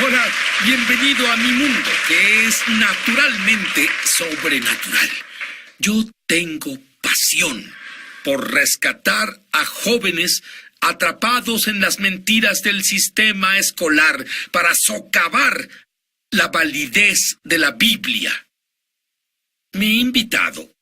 Hola, bienvenido a mi mundo, que es naturalmente sobrenatural. Yo tengo pasión por rescatar a jóvenes atrapados en las mentiras del sistema escolar para socavar la validez de la Biblia. Mi invitado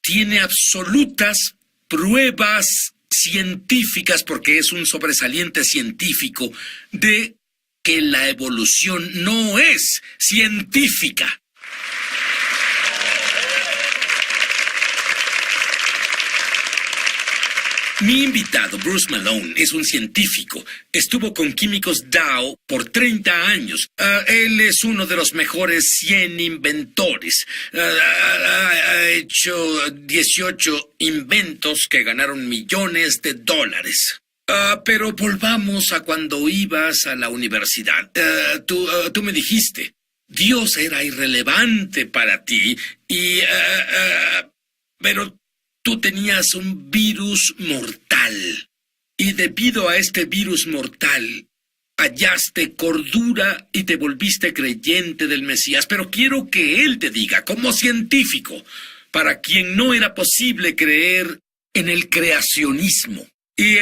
tiene absolutas pruebas científicas, porque es un sobresaliente científico, de que la evolución no es científica. Mi invitado, Bruce Malone, es un científico. Estuvo con químicos Dow por 30 años. Él es uno de los mejores 100 inventores. Ha hecho 18 inventos que ganaron millones de dólares. Pero volvamos a cuando ibas a la universidad. Tú me dijiste, Dios era irrelevante para ti pero tú tenías un virus mortal. Y debido a este virus mortal, hallaste cordura y te volviste creyente del Mesías. Pero quiero que él te diga, como científico, para quien no era posible creer en el creacionismo. Y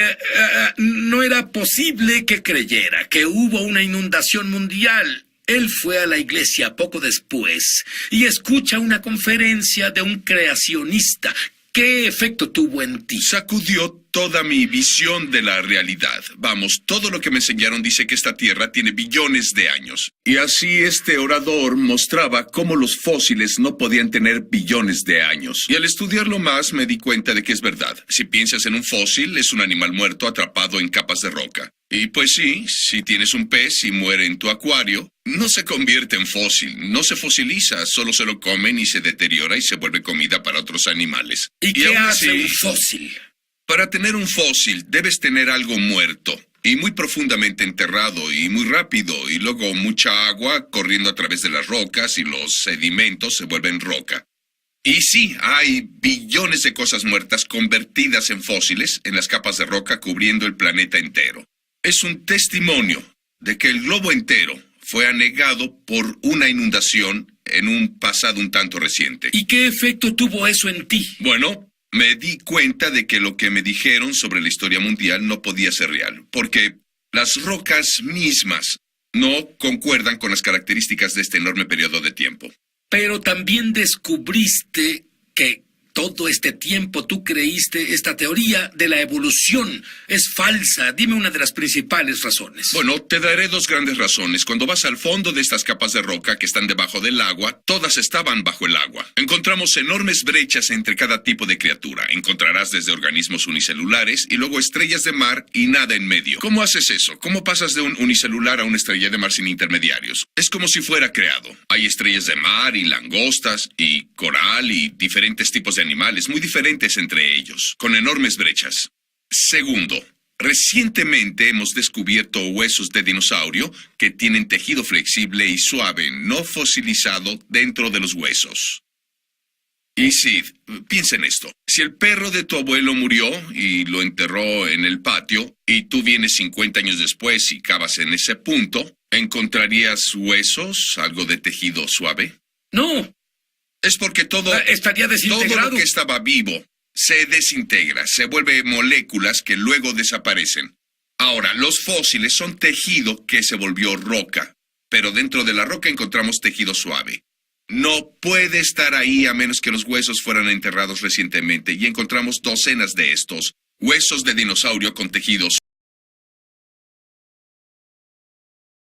no era posible que creyera que hubo una inundación mundial. Él fue a la iglesia poco después y escucha una conferencia de un creacionista. ¿Qué efecto tuvo en ti? Sacudió toda mi visión de la realidad. Vamos, todo lo que me enseñaron dice que esta Tierra tiene billones de años. Y así este orador mostraba cómo los fósiles no podían tener billones de años. Y al estudiarlo más me di cuenta de que es verdad. Si piensas en un fósil, es un animal muerto atrapado en capas de roca. Y pues sí, si tienes un pez y muere en tu acuario, no se convierte en fósil, no se fosiliza, solo se lo comen y se deteriora y se vuelve comida para otros animales. ¿Y qué hace un fósil? Para tener un fósil debes tener algo muerto y muy profundamente enterrado y muy rápido, y luego mucha agua corriendo a través de las rocas y los sedimentos se vuelven roca. Y sí, hay billones de cosas muertas convertidas en fósiles en las capas de roca cubriendo el planeta entero. Es un testimonio de que el globo entero fue anegado por una inundación en un pasado un tanto reciente. ¿Y qué efecto tuvo eso en ti? Bueno, me di cuenta de que lo que me dijeron sobre la historia mundial no podía ser real, porque las rocas mismas no concuerdan con las características de este enorme periodo de tiempo. Pero también descubriste que todo este tiempo tú creíste esta teoría de la evolución es falsa. Dime una de las principales razones. Bueno, te daré dos grandes razones. Cuando vas al fondo de estas capas de roca que están debajo del agua, todas estaban bajo el agua. Encontramos enormes brechas entre cada tipo de criatura. Encontrarás desde organismos unicelulares y luego estrellas de mar y nada en medio. ¿Cómo haces eso? ¿Cómo pasas de un unicelular a una estrella de mar sin intermediarios? Es como si fuera creado. Hay estrellas de mar y langostas y coral y diferentes tipos de animales muy diferentes entre ellos, con enormes brechas. Segundo, recientemente hemos descubierto huesos de dinosaurio que tienen tejido flexible y suave, no fosilizado, dentro de los huesos. Y Sid, piensa en esto. Si el perro de tu abuelo murió y lo enterró en el patio, y tú vienes 50 años después y cavas en ese punto, ¿encontrarías huesos, algo de tejido suave? No. Es porque estaría desintegrado. Todo lo que estaba vivo se desintegra, se vuelve moléculas que luego desaparecen. Ahora, los fósiles son tejido que se volvió roca, pero dentro de la roca encontramos tejido suave. No puede estar ahí a menos que los huesos fueran enterrados recientemente, y encontramos docenas de estos huesos de dinosaurio con tejidos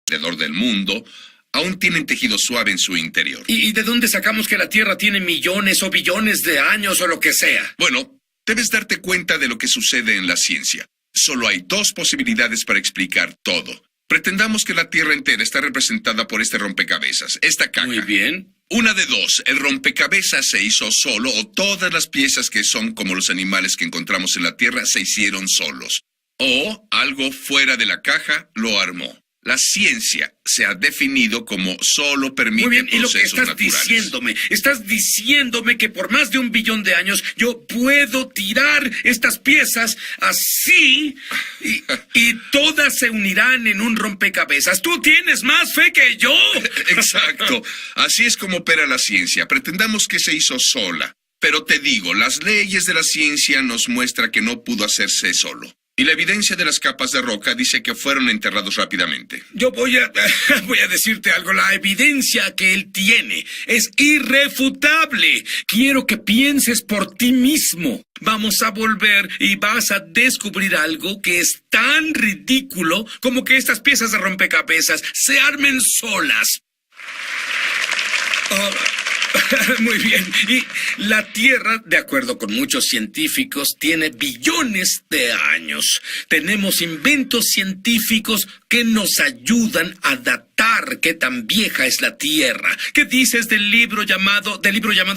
alrededor del mundo. Aún tienen tejido suave en su interior. ¿Y de dónde sacamos que la Tierra tiene millones o billones de años o lo que sea? Bueno, debes darte cuenta de lo que sucede en la ciencia. Solo hay dos posibilidades para explicar todo. Pretendamos que la Tierra entera está representada por este rompecabezas, esta caja. Muy bien. Una de dos, el rompecabezas se hizo solo, o todas las piezas que son como los animales que encontramos en la Tierra se hicieron solos. O algo fuera de la caja lo armó. La ciencia se ha definido como solo permite Muy bien, y lo que procesos estás naturales. diciéndome que por más de 1 billón de años yo puedo tirar estas piezas así y todas se unirán en un rompecabezas. ¡Tú tienes más fe que yo! Exacto. Así es como opera la ciencia. Pretendamos que se hizo sola. Pero te digo, las leyes de la ciencia nos muestran que no pudo hacerse solo. Y la evidencia de las capas de roca dice que fueron enterrados rápidamente. Yo voy a decirte algo. La evidencia que él tiene es irrefutable. Quiero que pienses por ti mismo. Vamos a volver y vas a descubrir algo que es tan ridículo como que estas piezas de rompecabezas se armen solas. Muy bien. Y la Tierra, de acuerdo con muchos científicos, tiene billones de años. Tenemos inventos científicos que nos ayudan a datar qué tan vieja es la Tierra. ¿Qué dices del libro llamado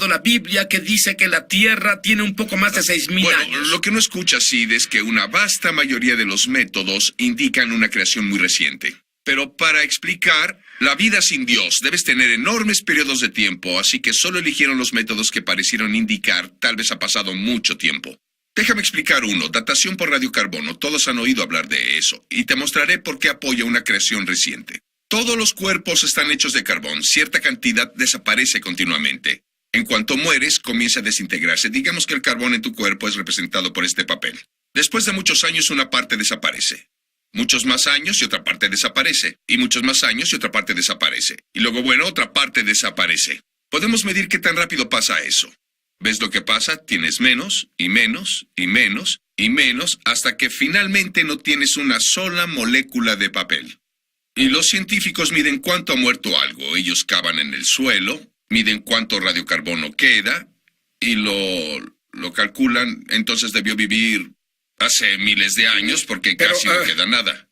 la Biblia, que dice que la Tierra tiene un poco más de 6,000 años? Lo que no escuchas, Sid, es que una vasta mayoría de los métodos indican una creación muy reciente. Pero para explicar la vida sin Dios debes tener enormes periodos de tiempo, así que solo eligieron los métodos que parecieron indicar tal vez ha pasado mucho tiempo. Déjame explicar uno, datación por radiocarbono. Todos han oído hablar de eso, y te mostraré por qué apoya una creación reciente. Todos los cuerpos están hechos de carbón, cierta cantidad desaparece continuamente. En cuanto mueres, comienza a desintegrarse. Digamos que el carbón en tu cuerpo es representado por este papel. Después de muchos años, una parte desaparece. Muchos más años y otra parte desaparece. Y muchos más años y otra parte desaparece. Y luego, otra parte desaparece. Podemos medir qué tan rápido pasa eso. ¿Ves lo que pasa? Tienes menos, y menos, y menos, y menos, hasta que finalmente no tienes una sola molécula de papel. Y los científicos miden cuánto ha muerto algo. Ellos cavan en el suelo, miden cuánto radiocarbono queda, y lo calculan. Entonces debió vivir hace miles de años porque casi no queda nada.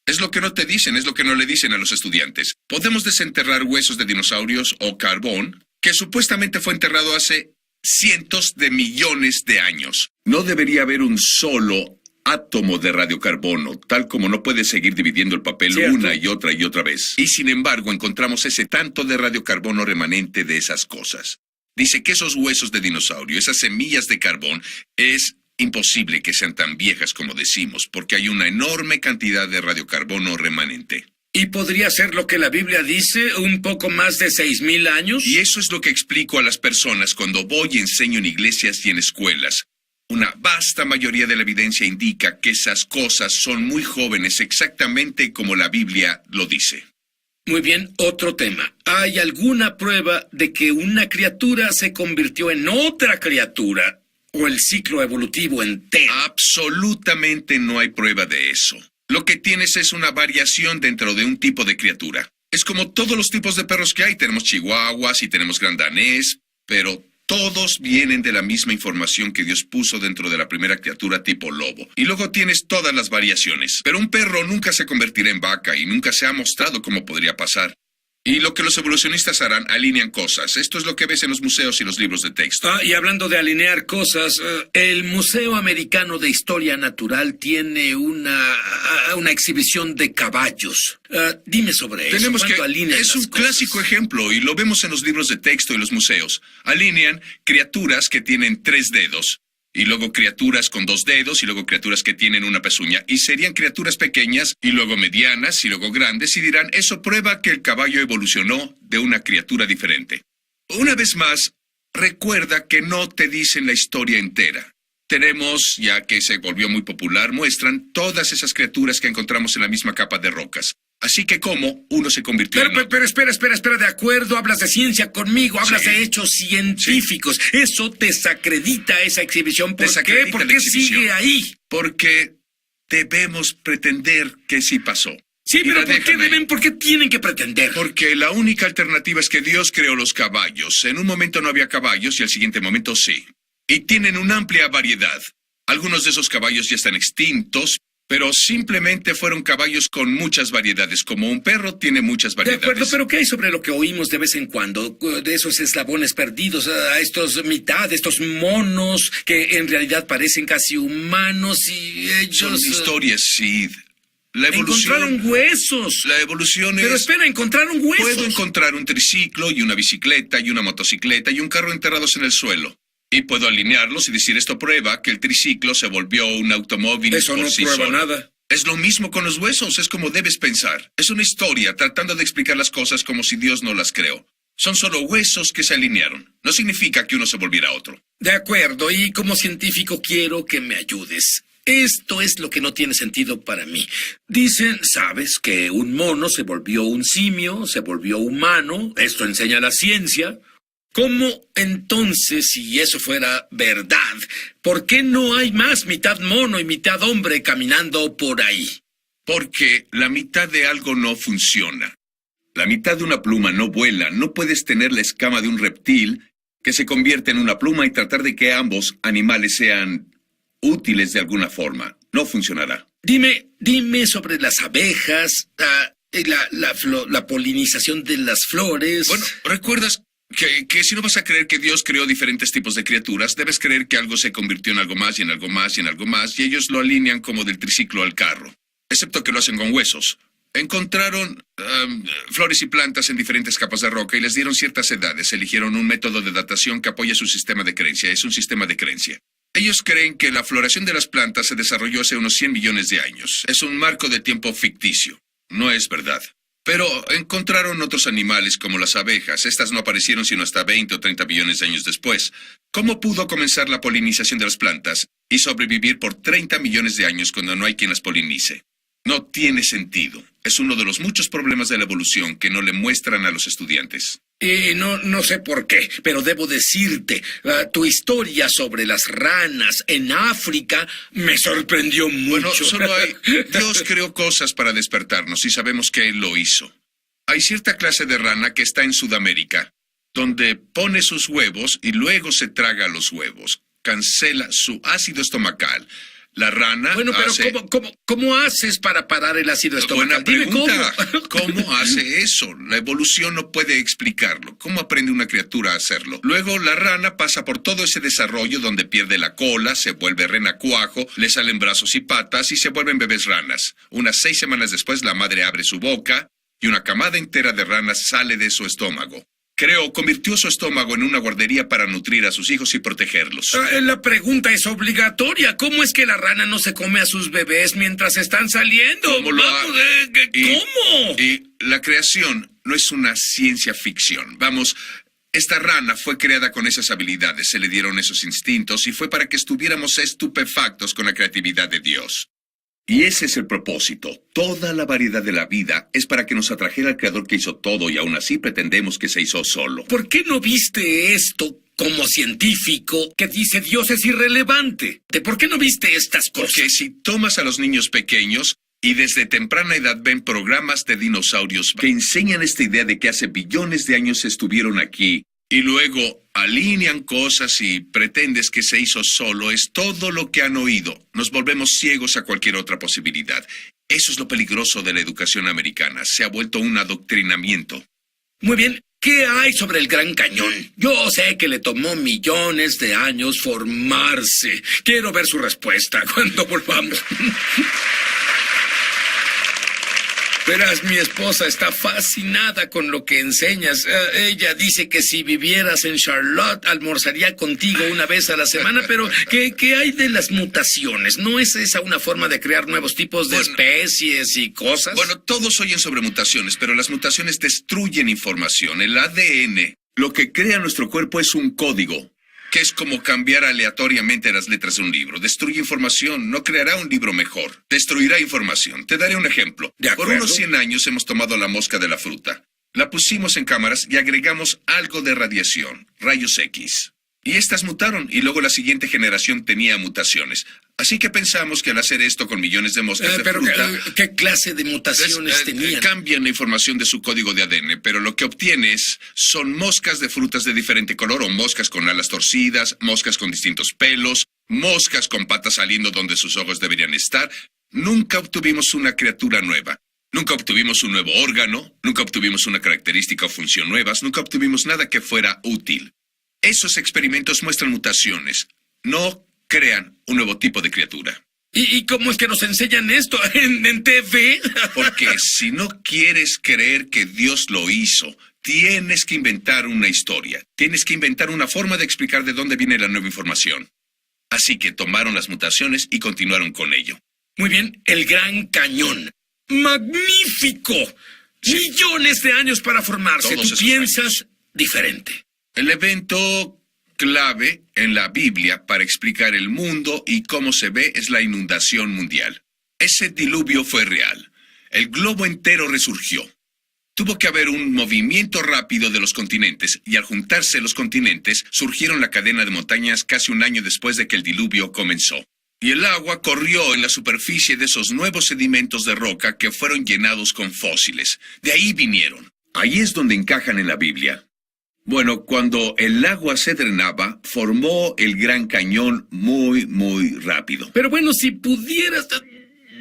Es lo que no te dicen, es lo que no le dicen a los estudiantes. Podemos desenterrar huesos de dinosaurios o carbón que supuestamente fue enterrado hace cientos de millones de años. No debería haber un solo átomo de radiocarbono, tal como no puedes seguir dividiendo el papel una y otra vez. Y sin embargo encontramos ese tanto de radiocarbono remanente de esas cosas. Dice que esos huesos de dinosaurio, esas semillas de carbón, es imposible que sean tan viejas como decimos, porque hay una enorme cantidad de radiocarbono remanente. ¿Y podría ser lo que la Biblia dice, un poco más de 6,000 años? Y eso es lo que explico a las personas cuando voy y enseño en iglesias y en escuelas. Una vasta mayoría de la evidencia indica que esas cosas son muy jóvenes, exactamente como la Biblia lo dice. Muy bien, otro tema. ¿Hay alguna prueba de que una criatura se convirtió en otra criatura? ¿O el ciclo evolutivo entero? Absolutamente no hay prueba de eso. Lo que tienes es una variación dentro de un tipo de criatura. Es como todos los tipos de perros que hay. Tenemos chihuahuas y tenemos gran danés, pero todos vienen de la misma información que Dios puso dentro de la primera criatura tipo lobo. Y luego tienes todas las variaciones. Pero un perro nunca se convertirá en vaca y nunca se ha mostrado cómo podría pasar. Y lo que los evolucionistas harán, alinean cosas. Esto es lo que ves en los museos y los libros de texto. Y hablando de alinear cosas, el Museo Americano de Historia Natural tiene una exhibición de caballos. Dime sobre eso. Es un clásico ejemplo y lo vemos en los libros de texto y los museos. Alinean criaturas que tienen 3 dedos. Y luego criaturas con 2 dedos, y luego criaturas que tienen una pezuña. Y serían criaturas pequeñas, y luego medianas, y luego grandes, y dirán, eso prueba que el caballo evolucionó de una criatura diferente. Una vez más, recuerda que no te dicen la historia entera. Tenemos, ya que se volvió muy popular, muestran todas esas criaturas que encontramos en la misma capa de rocas. Así que ¿cómo uno se convirtió en otro? Pero espera, de acuerdo, hablas de ciencia conmigo, hablas de hechos científicos. Sí. Eso desacredita esa exhibición. ¿Por qué? ¿Por qué sigue ahí? Porque debemos pretender que sí pasó. Sí, pero ¿por qué tienen que pretender? Porque la única alternativa es que Dios creó los caballos. En un momento no había caballos y al siguiente momento sí. Y tienen una amplia variedad. Algunos de esos caballos ya están extintos, pero simplemente fueron caballos con muchas variedades, como un perro tiene muchas variedades. De acuerdo, pero ¿qué hay sobre lo que oímos de vez en cuando? De esos eslabones perdidos, a estos estos monos que en realidad parecen casi humanos y ellos... Son historias, Sid. La evolución... Encontraron huesos. La evolución es... Pero espera, encontraron huesos. Puedo encontrar un triciclo y una bicicleta y una motocicleta y un carro enterrados en el suelo. Y puedo alinearlos y decir esto prueba que el triciclo se volvió un automóvil Eso por no sí prueba solo. nada. Es lo mismo con los huesos, es como debes pensar. Es una historia tratando de explicar las cosas como si Dios no las creó. Son solo huesos que se alinearon. No significa que uno se volviera otro. De acuerdo, y como científico quiero que me ayudes. Esto es lo que no tiene sentido para mí. Dicen, sabes, que un mono se volvió un simio, se volvió humano. Esto enseña la ciencia. ¿Cómo entonces, si eso fuera verdad, por qué no hay más mitad mono y mitad hombre caminando por ahí? Porque la mitad de algo no funciona. La mitad de una pluma no vuela. No puedes tener la escama de un reptil que se convierte en una pluma y tratar de que ambos animales sean útiles de alguna forma. No funcionará. Dime sobre las abejas, la polinización de las flores. Bueno, ¿recuerdas que si no vas a creer que Dios creó diferentes tipos de criaturas, debes creer que algo se convirtió en algo más y en algo más y en algo más, y ellos lo alinean como del triciclo al carro? Excepto que lo hacen con huesos. Encontraron flores y plantas en diferentes capas de roca y les dieron ciertas edades. Eligieron un método de datación que apoya su sistema de creencia. Es un sistema de creencia. Ellos creen que la floración de las plantas se desarrolló hace unos 100 millones de años. Es un marco de tiempo ficticio. No es verdad. Pero encontraron otros animales como las abejas. Estas no aparecieron sino hasta 20 o 30 millones de años después. ¿Cómo pudo comenzar la polinización de las plantas y sobrevivir por 30 millones de años cuando no hay quien las polinice? No tiene sentido. Es uno de los muchos problemas de la evolución que no le muestran a los estudiantes. Y no sé por qué, pero debo decirte, tu historia sobre las ranas en África me sorprendió mucho. Bueno, solo hay... Dios creó cosas para despertarnos y sabemos que Él lo hizo. Hay cierta clase de rana que está en Sudamérica, donde pone sus huevos y luego se traga los huevos. Cancela su ácido estomacal. La rana Bueno, pero hace... ¿cómo haces para parar el ácido estomacal? Buena pregunta. Dime ¿Cómo hace eso? La evolución no puede explicarlo. ¿Cómo aprende una criatura a hacerlo? Luego la rana pasa por todo ese desarrollo donde pierde la cola, se vuelve renacuajo, le salen brazos y patas y se vuelven bebés ranas. Unas 6 semanas después la madre abre su boca y una camada entera de ranas sale de su estómago. Convirtió su estómago en una guardería para nutrir a sus hijos y protegerlos. La pregunta es obligatoria. ¿Cómo es que la rana no se come a sus bebés mientras están saliendo? ¿Cómo lo ha- ¿Cómo? Y la creación no es una ciencia ficción. Vamos, esta rana fue creada con esas habilidades, se le dieron esos instintos y fue para que estuviéramos estupefactos con la creatividad de Dios. Y ese es el propósito. Toda la variedad de la vida es para que nos atrajera al Creador que hizo todo y aún así pretendemos que se hizo solo. ¿Por qué no viste esto como científico que dice Dios es irrelevante? ¿Por qué no viste estas cosas? Porque si tomas a los niños pequeños y desde temprana edad ven programas de dinosaurios que enseñan esta idea de que hace billones de años estuvieron aquí y luego alinean cosas y pretendes que se hizo solo, es todo lo que han oído. Nos volvemos ciegos a cualquier otra posibilidad. Eso es lo peligroso de la educación americana. Se ha vuelto un adoctrinamiento. Muy bien. ¿Qué hay sobre el Gran Cañón? Yo sé que le tomó millones de años formarse. Quiero ver su respuesta cuando volvamos. Verás, mi esposa está fascinada con lo que enseñas. Ella dice que si vivieras en Charlotte, almorzaría contigo una vez a la semana, pero ¿qué hay de las mutaciones? ¿No es esa una forma de crear nuevos tipos de especies y cosas? Bueno, todos oyen sobre mutaciones, pero las mutaciones destruyen información. El ADN, lo que crea nuestro cuerpo es un código, que es como cambiar aleatoriamente las letras de un libro. Destruye información, no creará un libro mejor. Destruirá información. Te daré un ejemplo. Por unos 100 años hemos tomado la mosca de la fruta. La pusimos en cámaras y agregamos algo de radiación, rayos X. Y estas mutaron, y luego la siguiente generación tenía mutaciones. Así que pensamos que al hacer esto con millones de moscas de fruta... ¿Qué clase de mutaciones tenían? Cambian la información de su código de ADN, pero lo que obtienes son moscas de frutas de diferente color, o moscas con alas torcidas, moscas con distintos pelos, moscas con patas saliendo donde sus ojos deberían estar. Nunca obtuvimos una criatura nueva. Nunca obtuvimos un nuevo órgano, nunca obtuvimos una característica o función nuevas, nunca obtuvimos nada que fuera útil. Esos experimentos muestran mutaciones, no crean un nuevo tipo de criatura. ¿Y cómo es que nos enseñan esto? ¿En TV? Porque si no quieres creer que Dios lo hizo, tienes que inventar una historia. Tienes que inventar una forma de explicar de dónde viene la nueva información. Así que tomaron las mutaciones y continuaron con ello. Muy bien, el Gran Cañón. ¡Magnífico! Sí. Millones de años para formarse. Todos Tú esos piensas años. diferente. El evento clave en la Biblia para explicar el mundo y cómo se ve es la inundación mundial. Ese diluvio fue real. El globo entero resurgió. Tuvo que haber un movimiento rápido de los continentes, y al juntarse los continentes, surgieron la cadena de montañas casi un año después de que el diluvio comenzó. Y el agua corrió en la superficie de esos nuevos sedimentos de roca que fueron llenados con fósiles. De ahí vinieron. Ahí es donde encajan en la Biblia. Bueno, cuando el agua se drenaba, formó el Gran Cañón muy rápido. Pero bueno, si pudieras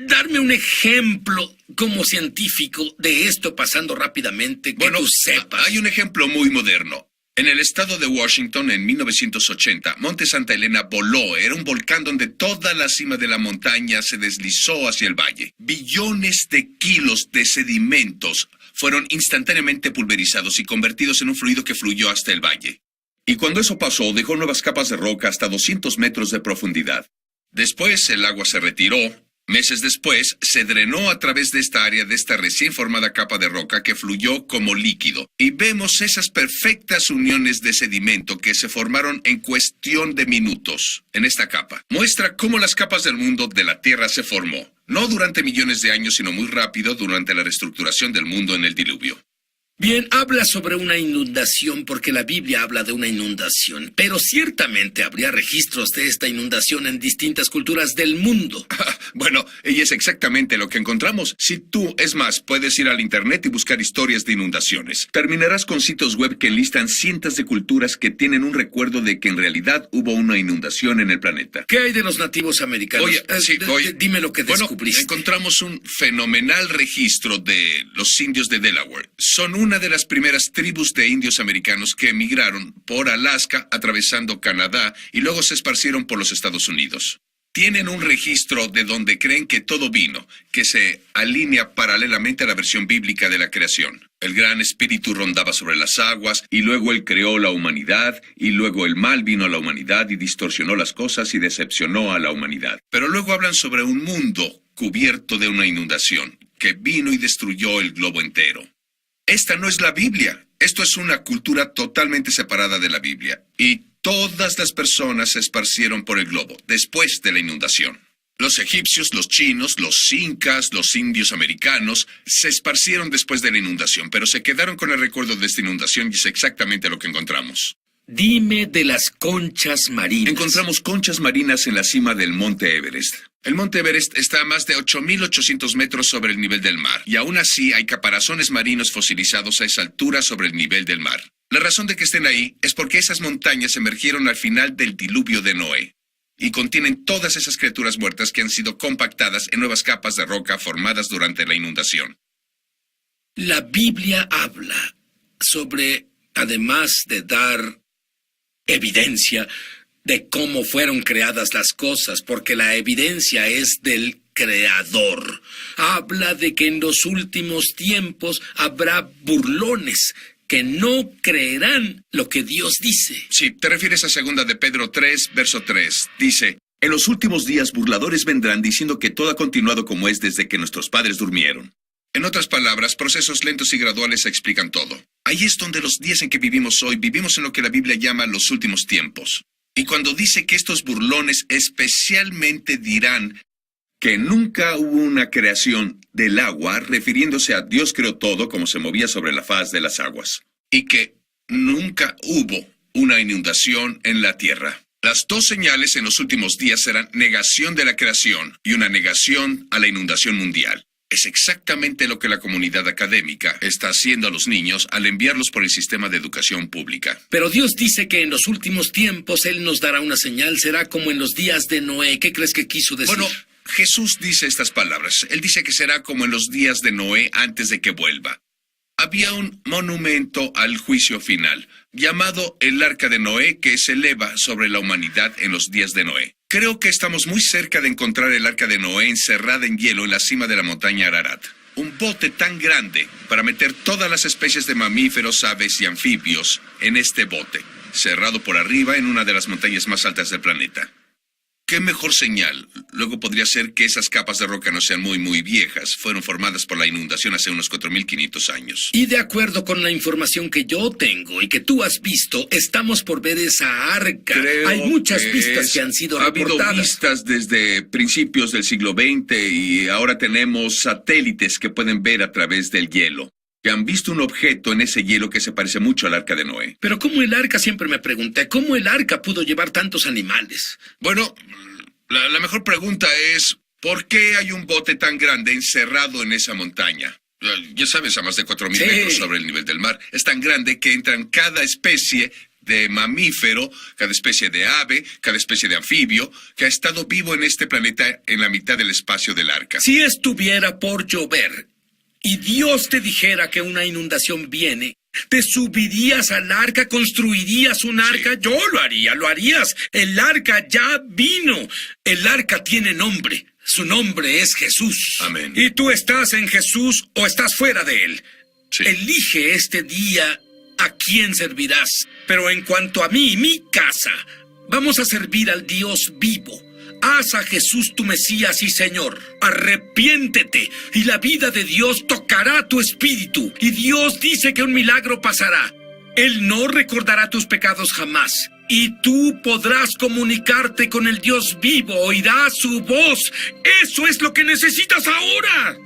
darme un ejemplo como científico de esto pasando rápidamente, que tú sepas. Hay un ejemplo muy moderno. En el estado de Washington, en 1980, Monte Santa Elena voló. Era un volcán donde toda la cima de la montaña se deslizó hacia el valle. Billones de kilos de sedimentos fueron instantáneamente pulverizados y convertidos en un fluido que fluyó hasta el valle. Y cuando eso pasó, dejó nuevas capas de roca hasta 200 metros de profundidad. Después, el agua se retiró. Meses después, se drenó a través de esta área de esta recién formada capa de roca que fluyó como líquido. Y vemos esas perfectas uniones de sedimento que se formaron en cuestión de minutos en esta capa. Muestra cómo las capas del mundo de la Tierra se formó. No durante millones de años, sino muy rápido durante la reestructuración del mundo en el diluvio. Bien, habla sobre una inundación porque la Biblia habla de una inundación, pero ciertamente habría registros de esta inundación en distintas culturas del mundo. Bueno, y es exactamente lo que encontramos. Si tú, es más, puedes ir al internet y buscar historias de inundaciones. Terminarás con sitios web que listan cientos de culturas que tienen un recuerdo de que en realidad hubo una inundación en el planeta. ¿Qué hay de los nativos americanos? Oye, dime lo que descubriste. Encontramos un fenomenal registro de los indios de Delaware. Son una de las primeras tribus de indios americanos que emigraron por Alaska, atravesando Canadá, y luego se esparcieron por los Estados Unidos. Tienen un registro de donde creen que todo vino, que se alinea paralelamente a la versión bíblica de la creación. El Gran Espíritu rondaba sobre las aguas, y luego Él creó la humanidad, y luego el mal vino a la humanidad y distorsionó las cosas y decepcionó a la humanidad. Pero luego hablan sobre un mundo cubierto de una inundación, que vino y destruyó el globo entero. Esta no es la Biblia. Esto es una cultura totalmente separada de la Biblia. Y todas las personas se esparcieron por el globo después de la inundación. Los egipcios, los chinos, los incas, los indios americanos se esparcieron después de la inundación, pero se quedaron con el recuerdo de esta inundación y es exactamente lo que encontramos. Dime de las conchas marinas. Encontramos conchas marinas en la cima del Monte Everest. El Monte Everest está a más de 8.800 metros sobre el nivel del mar, y aún así hay caparazones marinos fosilizados a esa altura sobre el nivel del mar. La razón de que estén ahí es porque esas montañas emergieron al final del diluvio de Noé, y contienen todas esas criaturas muertas que han sido compactadas en nuevas capas de roca formadas durante la inundación. La Biblia habla sobre, además de dar evidencia de cómo fueron creadas las cosas, porque la evidencia es del Creador. Habla de que en los últimos tiempos habrá burlones que no creerán lo que Dios dice. Sí, te refieres a 2 de Pedro 3, verso 3. Dice, en los últimos días burladores vendrán diciendo que todo ha continuado como es desde que nuestros padres durmieron. En otras palabras, procesos lentos y graduales explican todo. Ahí es donde los días en que vivimos hoy, vivimos en lo que la Biblia llama los últimos tiempos. Y cuando dice que estos burlones especialmente dirán que nunca hubo una creación del agua, refiriéndose a Dios creó todo como se movía sobre la faz de las aguas. Y que nunca hubo una inundación en la tierra. Las dos señales en los últimos días serán negación de la creación y una negación a la inundación mundial. Es exactamente lo que la comunidad académica está haciendo a los niños al enviarlos por el sistema de educación pública. Pero Dios dice que en los últimos tiempos Él nos dará una señal, será como en los días de Noé. ¿Qué crees que quiso decir? Bueno, Jesús dice estas palabras. Él dice que será como en los días de Noé antes de que vuelva. Había un monumento al juicio final, llamado el Arca de Noé, que se eleva sobre la humanidad en los días de Noé. Creo que estamos muy cerca de encontrar el arca de Noé encerrada en hielo en la cima de la montaña Ararat. Un bote tan grande para meter todas las especies de mamíferos, aves y anfibios en este bote, cerrado por arriba en una de las montañas más altas del planeta. ¿Qué mejor señal? Luego podría ser que esas capas de roca no sean muy viejas. Fueron formadas por la inundación hace unos 4.500 años. Y de acuerdo con la información que yo tengo y que tú has visto, estamos por ver esa arca. Hay muchas pistas que han sido reportadas. Ha habido vistas desde principios del siglo XX y ahora tenemos satélites que pueden ver a través del hielo. Que han visto un objeto en ese hielo que se parece mucho al arca de Noé. Pero ¿cómo el arca? Siempre me pregunté, ¿cómo el arca pudo llevar tantos animales? Bueno, la mejor pregunta es, ¿por qué hay un bote tan grande encerrado en esa montaña? Ya sabes, a más de 4.000 metros sobre el nivel del mar. Es tan grande que entran cada especie de mamífero, cada especie de ave, cada especie de anfibio, que ha estado vivo en este planeta en la mitad del espacio del arca. Si estuviera por llover y Dios te dijera que una inundación viene, ¿te subirías al arca? ¿Construirías un arca? Sí. Yo lo haría, lo harías. El arca ya vino. El arca tiene nombre. Su nombre es Jesús. Amén. ¿Y tú estás en Jesús o estás fuera de él? Sí. Elige este día a quién servirás. Pero en cuanto a mí y mi casa, vamos a servir al Dios vivo. Haz a Jesús tu Mesías y Señor. Arrepiéntete y la vida de Dios tocará tu espíritu. Y Dios dice que un milagro pasará. Él no recordará tus pecados jamás. Y tú podrás comunicarte con el Dios vivo. Oirás su voz. Eso es lo que necesitas ahora.